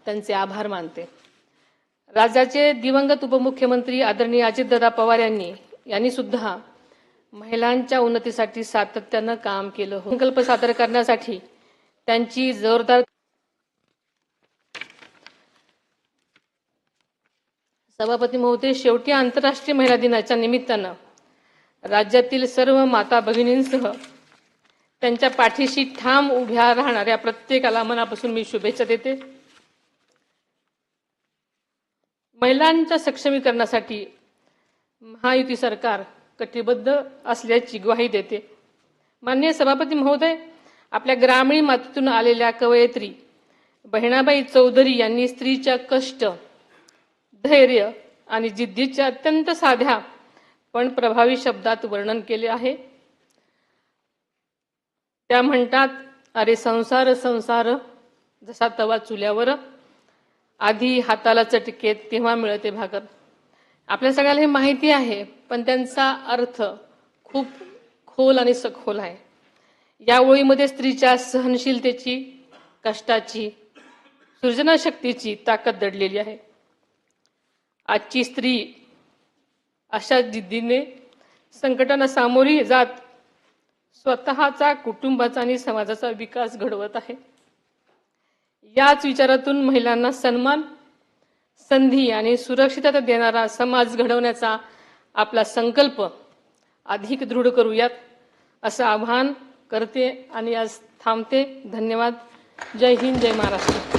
त्यांचे आभार मानते। राज्याचे दिवंगत उपमुख्यमंत्री आदरणीय अजितदादा पवार यांनी सुद्धा महिलांच्या उन्नतीसाठी सातत्याने काम केलं। संकल्प सादर करण्यासाठी त्यांची जोरदार सभापती महोदय, शेवटी आंतरराष्ट्रीय महिला दिनाच्या निमित्तानं राज्यातील सर्व माता भगिनींसह त्यांच्या पाठीशी ठाम उभ्या राहणाऱ्या प्रत्येकाला मनापासून मी शुभेच्छा देते। महिलांच्या सक्षमीकरणासाठी महायुती सरकार कटिबद्ध असल्याची ग्वाही देते। माननीय सभापती महोदय, आपल्या ग्रामीण मातीतून आलेल्या कवयित्री बहिणाबाई चौधरी यांनी स्त्रीच्या कष्ट, धैर्य आणि जिद्दीचे अत्यंत साध्या पण प्रभावी शब्दात वर्णन केले आहे। त्या म्हणतात, अरे संसार संसार जसा तवा चुल्यावर, आधी हाताला चटके तेव्हा मिळते भाकर। आपल्या सगळ्याला हे माहिती आहे, पण त्यांचा अर्थ खूप खोल आणि सखोल आहे। या ओळीमध्ये स्त्रीच्या सहनशीलतेची, कष्टाची, सृजनशक्तीची ताकद दडलेली आहे। आजची स्त्री अशा जिद्दीने संकटांना सामोरी जात स्वतःचा, कुटुंबाचा आणि समाजाचा विकास घडवत आहे। याच विचारातून महिलांना सन्मान, संधी आणि सुरक्षितता देणारा समाज घडवण्याचा आपला संकल्प अधिक दृढ करूयात असं आवाहन करते आणि आज थांबते। धन्यवाद। जय हिंद, जय महाराष्ट्र।